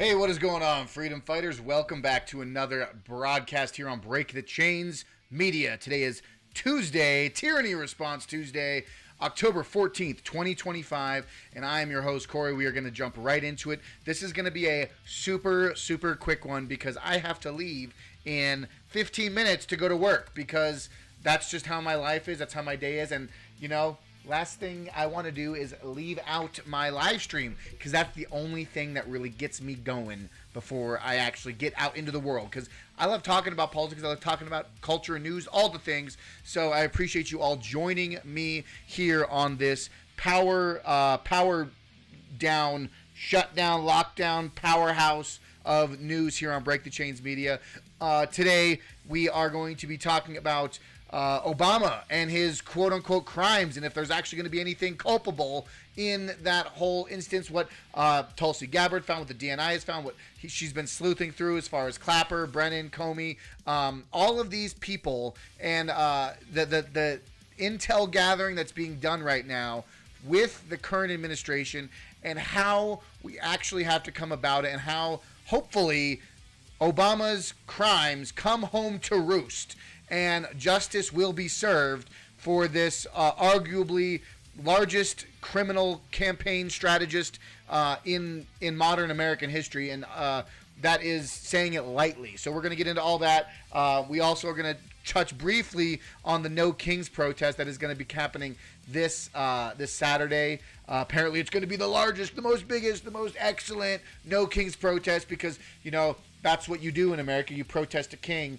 Hey, what is going on, freedom fighters? Welcome back to another broadcast here on Break the Chains Media. Today is Tuesday, Tyranny Response Tuesday, October 14th, 2025, and I am your host, Corey. We are going to jump right into it. This is going to be a super quick one because I have to leave in 15 minutes to go to work because that's just how my life is. That's how my day is, and last thing I want to do is leave out my live stream because that's the only thing that really gets me going before I actually get out into the world, because I love talking about politics, I love talking about culture and news, all the things. So I appreciate you all joining me here on this power down, shutdown, lockdown, powerhouse of news here on Break the Chains Media. Today we are going to be talking about Obama and his quote-unquote crimes, and if there's actually going to be anything culpable in that whole instance, what Tulsi Gabbard found, what the DNI has found, what she's been sleuthing through as far as Clapper, Brennan, Comey, all of these people, and the intel gathering that's being done right now with the current administration, and how we actually have to come about it, and how hopefully Obama's crimes come home to roost and justice will be served for this arguably largest criminal campaign strategist in modern American history, and that is saying it lightly. So we're going to get into all that. We also are going to touch briefly on the No Kings protest that is going to be happening this Saturday. Apparently it's going to be the largest, the most biggest, the most excellent No Kings protest because, that's what you do in America. You protest a king,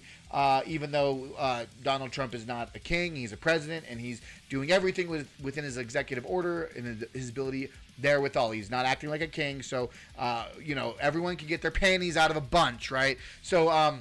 even though Donald Trump is not a king. He's a president, and he's doing everything within his executive order and his ability therewithal. He's not acting like a king, so, everyone can get their panties out of a bunch, right? So,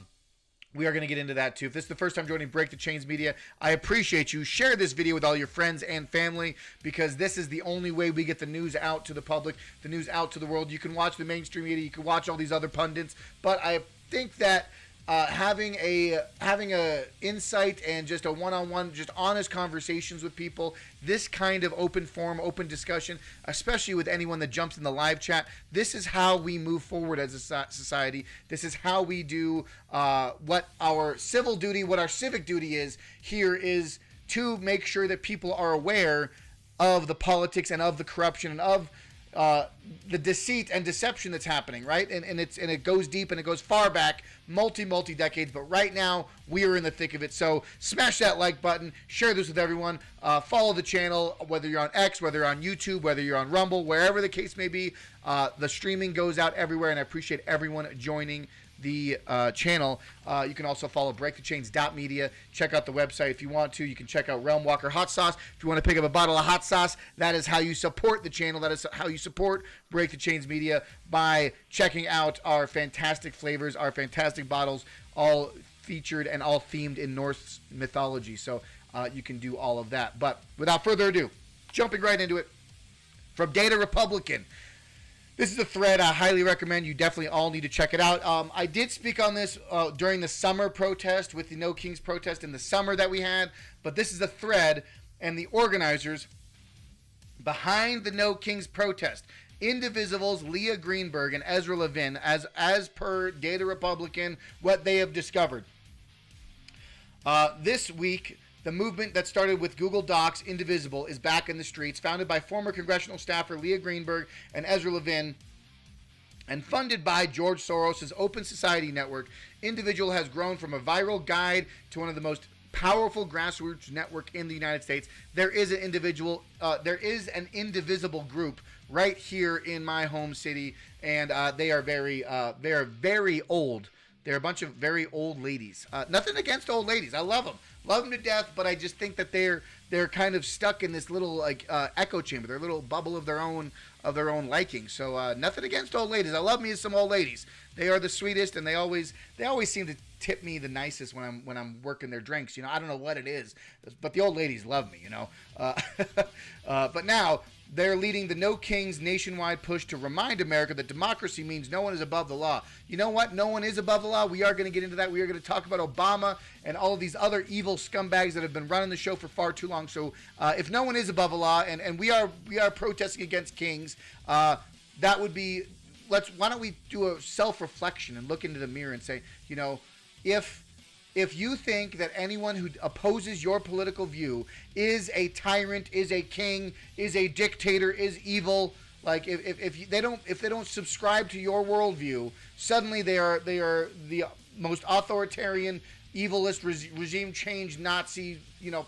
we are going to get into that too. If this is the first time joining Break the Chains Media, I appreciate you. Share this video with all your friends and family because this is the only way we get the news out to the public, the news out to the world. You can watch the mainstream media, you can watch all these other pundits, but I think that having a insight and just a one-on-one, just honest conversations with people, this kind of open forum, open discussion, especially with anyone that jumps in the live chat, this is how we move forward as a society. This is how we do what our civil duty, what our civic duty is here, is to make sure that people are aware of the politics and of the corruption and of the deceit and deception that's happening, right? And it goes deep and it goes far back, multi decades. But right now we are in the thick of it. So smash that like button, share this with everyone, follow the channel, whether you're on X, whether you're on YouTube, whether you're on Rumble, wherever the case may be. The streaming goes out everywhere, and I appreciate everyone joining the channel. You can also follow breakthechains.media. Check out the website if you want to. You can check out Realm Walker Hot Sauce. If you want to pick up a bottle of hot sauce, that is how you support the channel. That is how you support Break the Chains Media, by checking out our fantastic flavors, our fantastic bottles, all featured and all themed in Norse mythology. So you can do all of that. But without further ado, jumping right into it, from Data Republican. This is a thread I highly recommend. You definitely all need to check it out. I did speak on this during the summer protest with the No Kings protest in the summer that we had, but this is a thread, and the organizers behind the No Kings protest, Indivisibles, Leah Greenberg, and Ezra Levin, as per Data Republican, what they have discovered. This week, the movement that started with Google Docs, Indivisible, is back in the streets, founded by former congressional staffer Leah Greenberg and Ezra Levin, and funded by George Soros' Open Society Network. Indivisible has grown from a viral guide to one of the most powerful grassroots network in the United States. There is an indivisible group right here in my home city, and they are very old. They're a bunch of very old ladies. Nothing against old ladies. I love them to death. But I just think that they're kind of stuck in this little echo chamber, their little bubble of their own liking. So nothing against old ladies. I love me some old ladies. They are the sweetest, and they always seem to tip me the nicest when I'm working their drinks. I don't know what it is, but the old ladies love me. But now they're leading the No Kings nationwide push to remind America that democracy means no one is above the law. You know what? No one is above the law. We are going to get into that. We are going to talk about Obama and all of these other evil scumbags that have been running the show for far too long. So if no one is above the law, and we are protesting against kings, that would be why don't we do a self-reflection and look into the mirror and say, if you think that anyone who opposes your political view is a tyrant, is a king, is a dictator, is evil, like if they don't subscribe to your worldview, suddenly they are the most authoritarian, evilest regime change Nazi,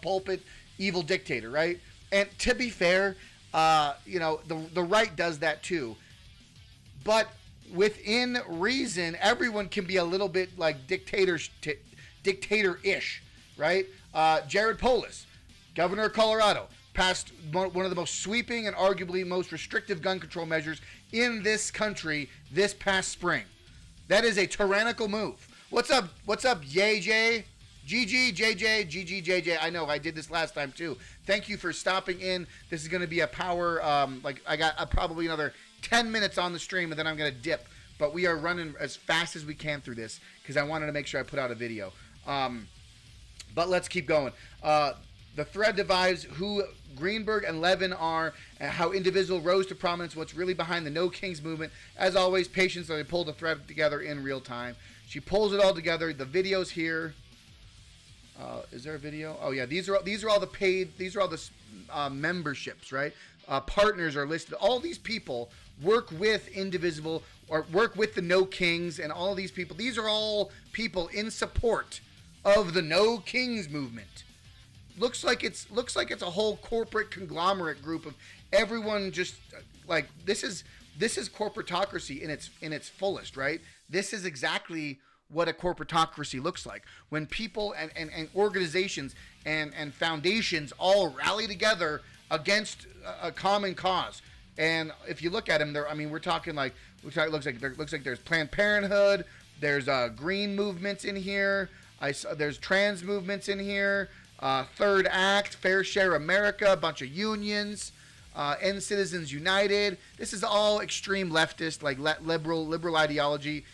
pulpit evil dictator, right? And to be fair, the right does that too. But within reason, everyone can be a little bit like dictator-ish, right? Jared Polis, governor of Colorado, passed one of the most sweeping and arguably most restrictive gun control measures in this country this past spring. That is a tyrannical move. What's up, JJ? GG, JJ. I know, I did this last time too. Thank you for stopping in. This is going to be a power, I got probably another 10 minutes on the stream and then I'm going to dip. But we are running as fast as we can through this because I wanted to make sure I put out a video. But let's keep going. The thread divides who Greenberg and Levin are, and how Indivisible rose to prominence, what's really behind the No Kings movement. As always, patience as they pull the thread together in real time. She pulls it all together. The video's here. Is there a video? Oh yeah, these are all the paid. These are all the memberships, right? Partners are listed. All these people work with Indivisible or work with the No Kings, and all these people. These are all people in support of the No Kings movement. Looks like it's a whole corporate conglomerate group of everyone. Just like this is corporatocracy in its fullest, right? This is exactly what a corporatocracy looks like when people and organizations and foundations all rally together against a common cause. And if you look at them, we're talking like looks like there's Planned Parenthood, there's green movements in here, there's trans movements in here, Third Act, Fair Share America, a bunch of unions, End Citizens United. This is all extreme leftist, like liberal ideology.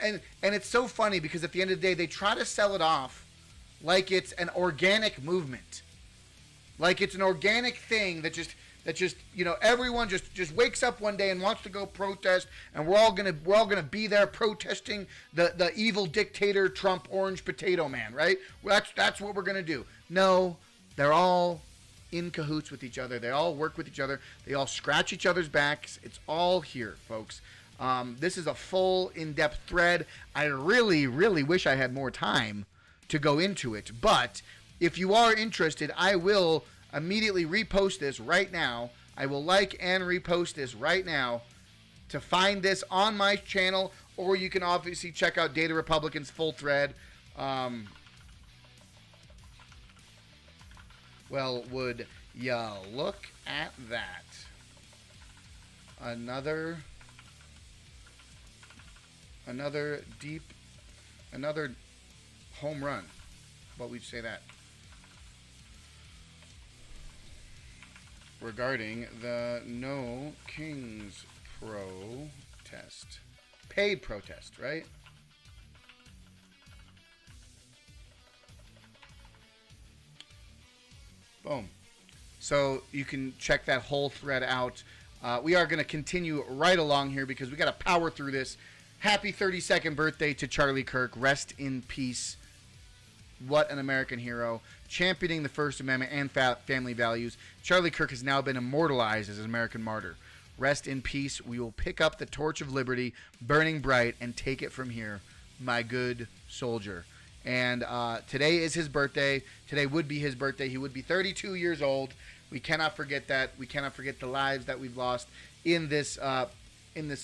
And it's so funny because at the end of the day, they try to sell it off like it's an organic movement, like it's an organic thing that just everyone just wakes up one day and wants to go protest, and we're all gonna be there protesting the evil dictator Trump, orange potato man, right? That's what we're gonna do. No, they're all in cahoots with each other. They all work with each other. They all scratch each other's backs. It's all here, folks. This is a full, in-depth thread. I really, really wish I had more time to go into it. But if you are interested, I will immediately repost this right now. I will like and repost this right now to find this on my channel, or you can obviously check out Data Republican's full thread. Well, would ya look at that? Another home run. What would you say that? Regarding the No Kings protest. Paid protest, right? Boom. So you can check that whole thread out. We are going to continue right along here because we got to power through this. Happy 32nd birthday to Charlie Kirk. Rest in peace. What an American hero. Championing the First Amendment and family values. Charlie Kirk has now been immortalized as an American martyr. Rest in peace. We will pick up the torch of liberty, burning bright, and take it from here, my good soldier. And today is his birthday. Today would be his birthday. He would be 32 years old. We cannot forget that. We cannot forget the lives that we've lost in this, I'm going to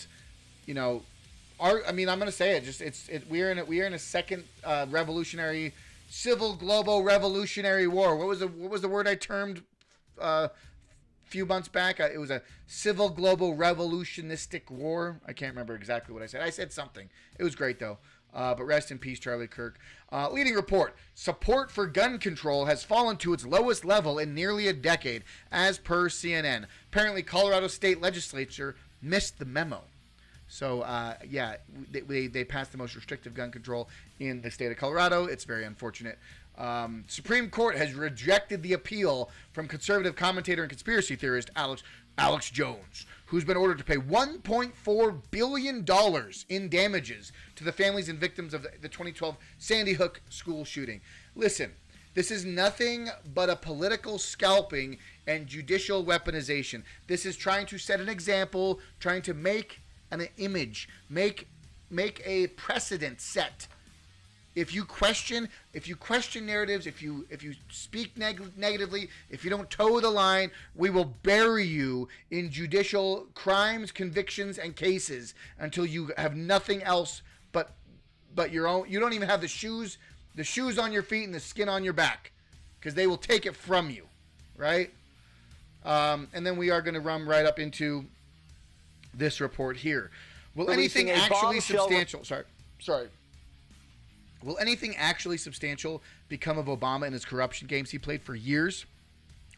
say it. We are in a second revolutionary, civil global revolutionary war. What was the word I termed a few months back? It was a civil global revolutionistic war. I can't remember exactly what I said. I said something. It was great though. But rest in peace, Charlie Kirk. Leading report. Support for gun control has fallen to its lowest level in nearly a decade, as per CNN. Apparently, Colorado State Legislature missed the memo. So, they passed the most restrictive gun control in the state of Colorado. It's very unfortunate. Supreme Court has rejected the appeal from conservative commentator and conspiracy theorist Alex Jones, who's been ordered to pay $1.4 billion in damages to the families and victims of the 2012 Sandy Hook school shooting. Listen, this is nothing but a political scalping and judicial weaponization. This is trying to set an example, trying to make an image, make a precedent set. If you question narratives, if you speak negatively, if you don't toe the line, we will bury you in judicial crimes, convictions, and cases until you have nothing else but your own. You don't even have the shoes on your feet and the skin on your back, because they will take it from you, right? And then we are going to run right up into this report here. Will anything actually substantial? Sorry. Will anything actually substantial become of Obama and his corruption games he played for years?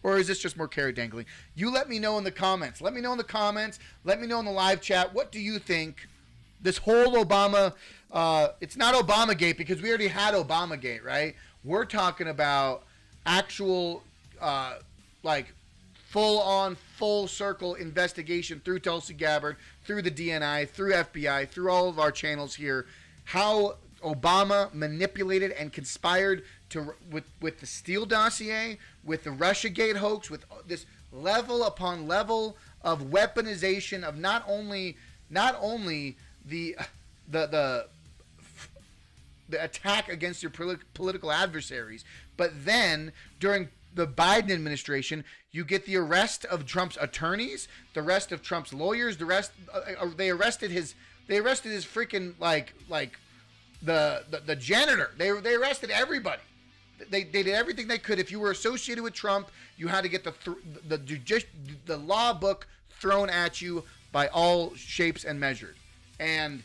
Or is this just more carrot dangling? You let me know in the comments. Let me know in the live chat. What do you think? This whole Obama, it's not Obamagate because we already had Obamagate, right? We're talking about actual, full-on, full-circle investigation through Tulsi Gabbard, through the DNI, through FBI, through all of our channels here. How Obama manipulated and conspired with the Steele dossier, with the Russiagate hoax, with this level upon level of weaponization of not only the attack against your political adversaries, but then during the Biden administration, you get the arrest of Trump's attorneys, the arrest of Trump's lawyers, they arrested his freaking the janitor. They arrested everybody. They did everything they could. If you were associated with Trump, you had to get the law book thrown at you by all shapes and measures. And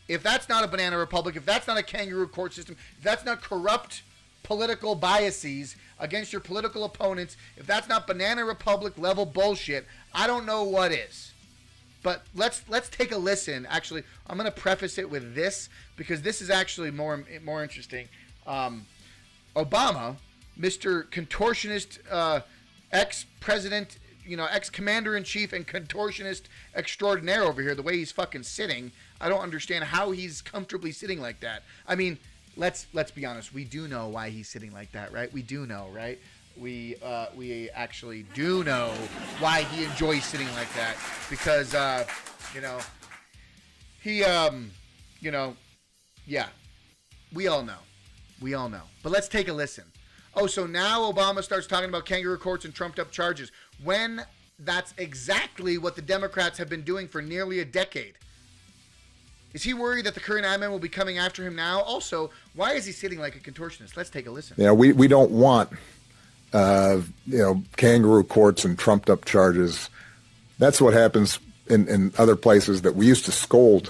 if that's not a banana republic, if that's not a kangaroo court system, if that's not corrupt political biases against your political opponents, if that's not banana republic level bullshit, I don't know what is. But let's take a listen. Actually, I'm going to preface it with this because this is actually more interesting. Obama, Mr. Contortionist, ex-president, ex-commander-in-chief and contortionist extraordinaire over here, the way he's fucking sitting, I don't understand how he's comfortably sitting like that. I mean, let's be honest. We do know why he's sitting like that, right? We do know, right? We actually do know why he enjoys sitting like that because, yeah, we all know. But let's take a listen. Oh, so now Obama starts talking about kangaroo courts and trumped up charges when that's exactly what the Democrats have been doing for nearly a decade. Is he worried that the current admin will be coming after him now? Also, why is he sitting like a contortionist? Let's take a listen. Yeah, we don't want kangaroo courts and trumped up charges. That's what happens in other places that we used to scold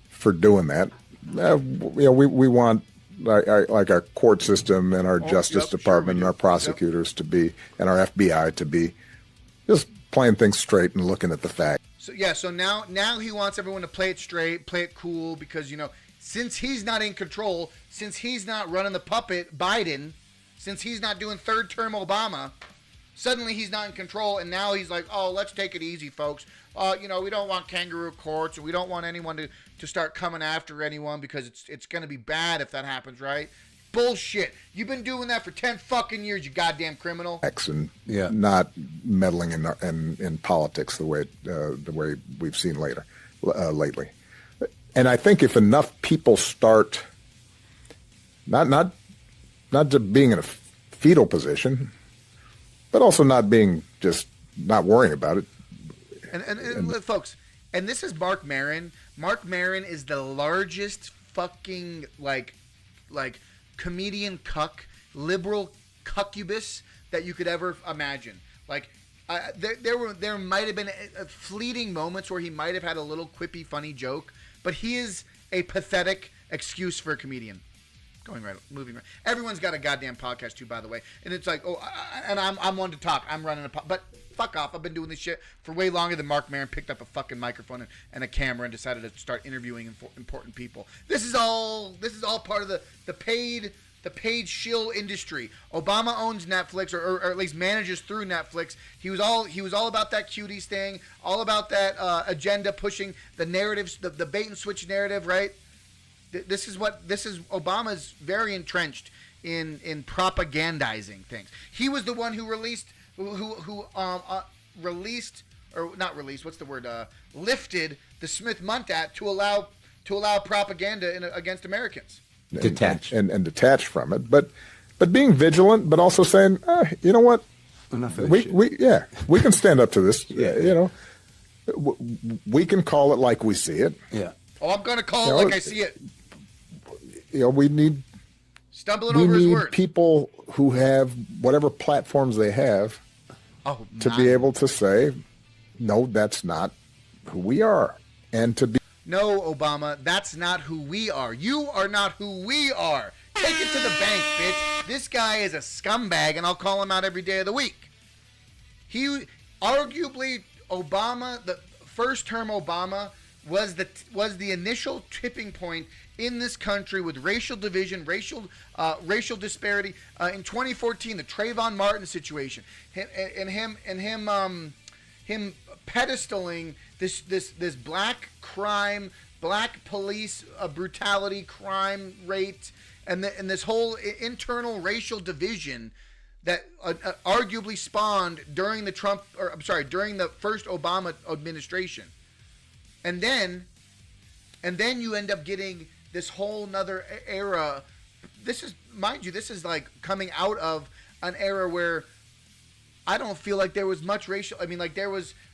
for doing that. We want like our court system and our Justice Department and our prosecutors to be, and our FBI to be just playing things straight and looking at the facts. So now he wants everyone to play it straight, play it cool, because, since he's not in control, since he's not running the puppet, Biden, since he's not doing third term Obama, suddenly he's not in control, and now he's like, oh, let's take it easy, folks. We don't want kangaroo courts, and we don't want anyone to start coming after anyone because it's going to be bad if that happens, right? Bullshit. You've been doing that for 10 fucking years, you goddamn criminal. And not meddling in politics the way we've seen lately. And I think if enough people start not just being in a fetal position, but also not worrying about it. And folks, and this is Mark Maron. Mark Maron is the largest fucking like comedian cuck, liberal cuckubus that you could ever imagine. Like, there might have been fleeting moments where he might have had a little quippy, funny joke, but he is a pathetic excuse for a comedian. Moving right. Everyone's got a goddamn podcast too, by the way, and it's like, I'm one to talk. I'm running but fuck off. I've been doing this shit for way longer than Mark Maron picked up a fucking microphone and a camera and decided to start interviewing important people. This is all part of the paid the paid shill industry. Obama owns Netflix, or at least manages through Netflix. He was all about that cuties thing, all about that agenda, pushing the narratives, the bait and switch narrative, right? This is Obama's very entrenched in propagandizing things. He was the one who released, lifted the Smith-Mundt Act to allow propaganda against Americans. Detach and detach from it, but being vigilant, but also saying, you know what, enough of this shit. we can stand up to this. You know, we can call it like we see it. Yeah. Oh, I'm going to call it like I see it. You know, we need people who have whatever platforms they have to be able to say, no, that's not who we are, and to be. No, Obama, that's not who we are. You are not who we are. Take it to the bank, bitch. This guy is a scumbag, and I'll call him out every day of the week. He, arguably, Obama, the first term Obama, was the initial tipping point in this country with racial division, racial disparity. In 2014, the Trayvon Martin situation, him pedestaling this black crime, black police brutality, crime rate, and this whole internal racial division that arguably spawned during the during the first Obama administration. And then you end up getting this whole nother era. This is, mind you, this is like coming out of an era where I don't feel like there was much racial. I mean, like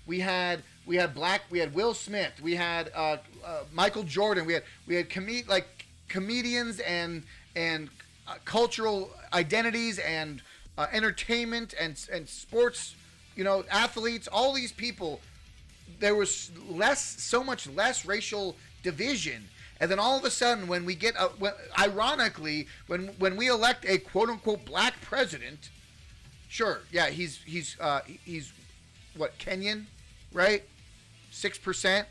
we had Will Smith, we had Michael Jordan, we had comedians and cultural identities and entertainment and sports, athletes, all these people. There was so much less racial division, and then all of a sudden, when we get, ironically, when we elect a quote unquote black president, sure, yeah, he's what, Kenyan, right? 6%,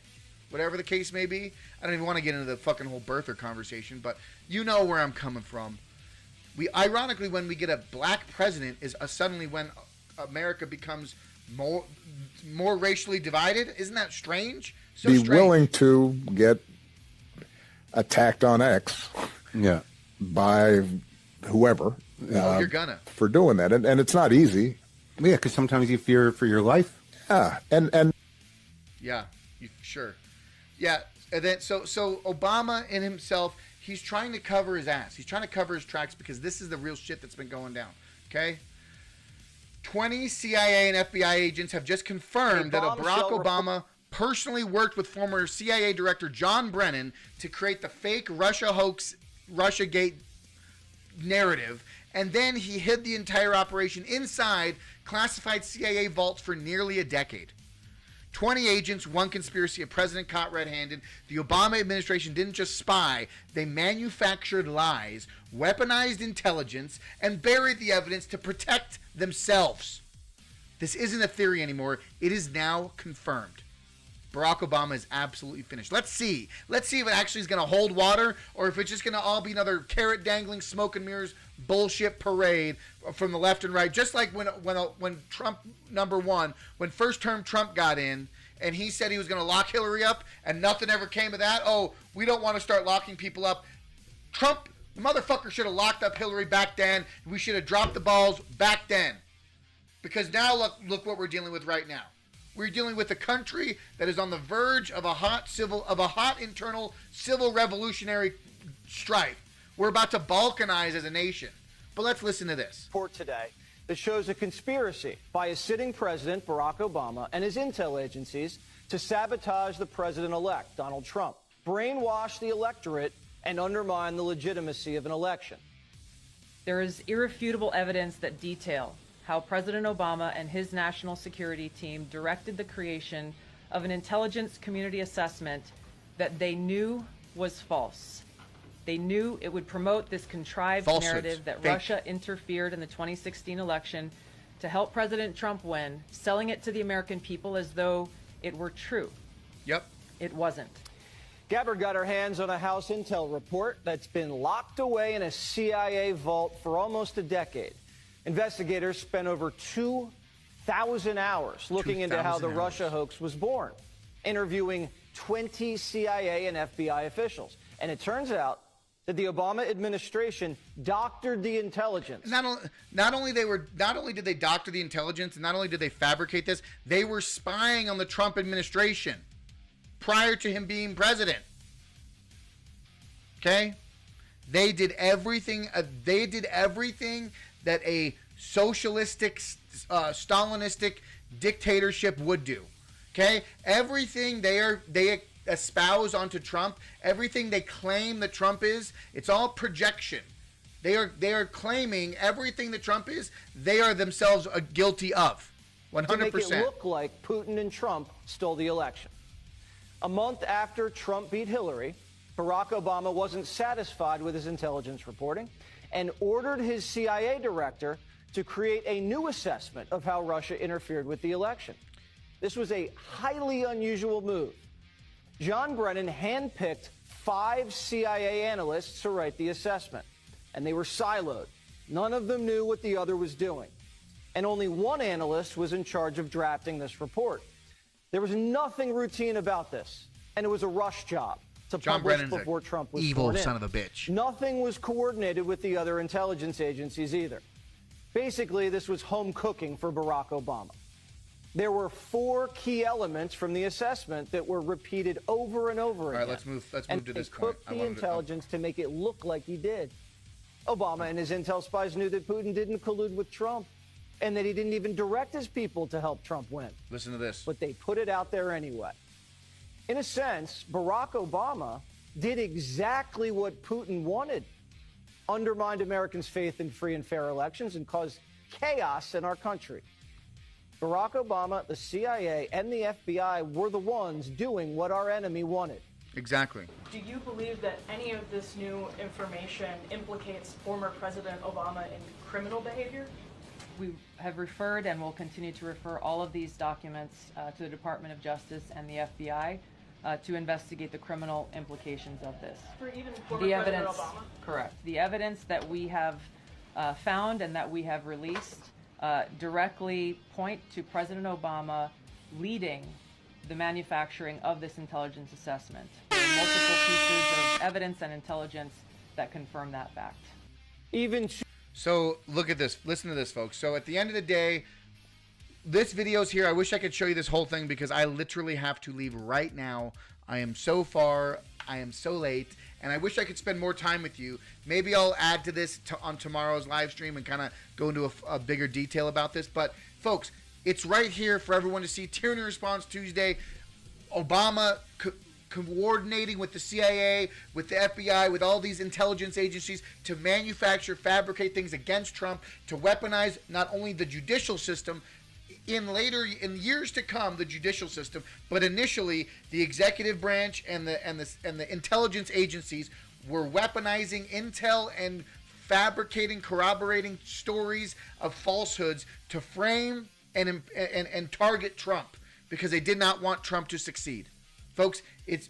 whatever the case may be. I don't even want to get into the fucking whole birther conversation, but you know where I'm coming from. Ironically, when we get a black president, is suddenly when America becomes more racially divided. Isn't that strange? Be willing to get attacked on X, by whoever. You're gonna for doing that, and it's not easy. Yeah, because sometimes you fear for your life. Yeah, and sure, yeah, and then so Obama in himself, he's trying to cover his ass. He's trying to cover his tracks because this is the real shit that's been going down. Okay. 20 CIA and FBI agents have just confirmed that Barack Obama personally worked with former CIA Director John Brennan to create the fake Russia hoax, Russiagate narrative, and then he hid the entire operation inside classified CIA vaults for nearly a decade. 20 agents, one conspiracy, a president caught red-handed. The Obama administration didn't just spy, they manufactured lies, weaponized intelligence, and buried the evidence to protect themselves. This isn't a theory anymore. It is now confirmed. Barack Obama is absolutely finished. Let's see if it actually is going to hold water, or if it's just going to all be another carrot-dangling, smoke and mirrors bullshit parade from the left and right. Just like when Trump, number one, when first-term Trump got in, and he said he was going to lock Hillary up, and nothing ever came of that. Oh, we don't want to start locking people up. Trump, the motherfucker, should have locked up Hillary back then. We should have dropped the balls back then. Because now look what we're dealing with right now. We're dealing with a country that is on the verge of a hot internal civil revolutionary strife. We're about to balkanize as a nation. But let's listen to this. Report today that shows a conspiracy by a sitting president, Barack Obama, and his intel agencies to sabotage the president-elect, Donald Trump, brainwash the electorate, and undermine the legitimacy of an election. There is irrefutable evidence that detail how President Obama and his national security team directed the creation of an intelligence community assessment that they knew was false. They knew it would promote this contrived narrative that Russia interfered in the 2016 election to help President Trump win, selling it to the American people as though it were true. Yep. It wasn't. Gabbard got her hands on a House intel report that's been locked away in a CIA vault for almost a decade. Investigators spent over 2,000 hours looking into how the Russia hoax was born, interviewing 20 CIA and FBI officials. And it turns out that the Obama administration doctored the intelligence. Not only did they doctor the intelligence, and not only did they fabricate this, they were spying on the Trump administration prior to him being president. Okay? They did everything that a socialistic, Stalinistic dictatorship would do. Okay? Everything they espouse onto Trump, everything they claim that Trump is, it's all projection. They are claiming everything that Trump is, they are themselves guilty of. 100%. To make it look like Putin and Trump stole the election. A month after Trump beat Hillary, Barack Obama wasn't satisfied with his intelligence reporting and ordered his CIA director to create a new assessment of how Russia interfered with the election. This was a highly unusual move. John Brennan handpicked 5 CIA analysts to write the assessment, and they were siloed. None of them knew what the other was doing, and only one analyst was in charge of drafting this report. There was nothing routine about this, and it was a rush job to publish before Trump was evil sworn in. Son of a bitch. Nothing was coordinated with the other intelligence agencies either. Basically, this was home cooking for Barack Obama. There were 4 key elements from the assessment that were repeated over and over again. All right, let's move to this point. And the intelligence to make it look like he did. Obama and his intel spies knew that Putin didn't collude with Trump and that he didn't even direct his people to help Trump win. Listen to this. But they put it out there anyway. In a sense, Barack Obama did exactly what Putin wanted. Undermined Americans' faith in free and fair elections and caused chaos in our country. Barack Obama, the CIA, and the FBI were the ones doing what our enemy wanted. Exactly. Do you believe that any of this new information implicates former President Obama in criminal behavior? We have referred and will continue to refer all of these documents to the Department of Justice and the FBI to investigate the criminal implications of this. For even former President Obama? Correct. The evidence that we have found and that we have released directly point to President Obama leading the manufacturing of this intelligence assessment. There are multiple pieces of evidence and intelligence that confirm that fact. So look at this. Listen to this, folks. So at the end of the day, this video's here. I wish I could show you this whole thing because I literally have to leave right now. I am so late, and I wish I could spend more time with you. Maybe I'll add to this on tomorrow's live stream and kind of go into a bigger detail about this. But folks, it's right here for everyone to see. Tyranny Response Tuesday. Obama coordinating with the CIA, with the FBI, with all these intelligence agencies to manufacture, fabricate things against Trump, to weaponize not only the judicial system, in years to come, the judicial system, but initially the executive branch and the intelligence agencies were weaponizing intel and fabricating, corroborating stories of falsehoods to frame and target Trump because they did not want Trump to succeed. Folks,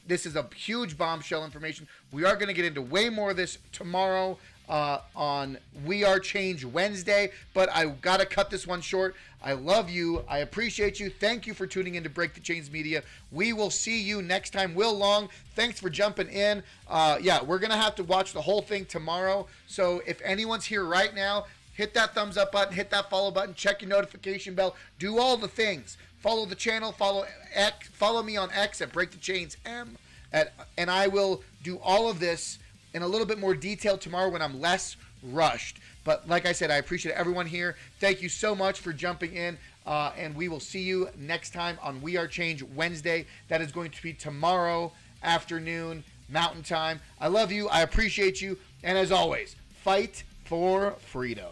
this is a huge bombshell information. We are going to get into way more of this tomorrow on We Are Change Wednesday, but I got to cut this one short. I love you. I appreciate you. Thank you for tuning in to Break the Chains Media. We will see you next time. Will Long, thanks for jumping in. We're going to have to watch the whole thing tomorrow. So if anyone's here right now, hit that thumbs up button, hit that follow button, check your notification bell, do all the things. Follow the channel, follow me on X at Break the Chains M, and I will do all of this in a little bit more detail tomorrow when I'm less rushed. But like I said, I appreciate everyone here. Thank you so much for jumping in, and we will see you next time on We Are Change Wednesday. That is going to be tomorrow afternoon, Mountain Time. I love you. I appreciate you. And as always, fight for freedom.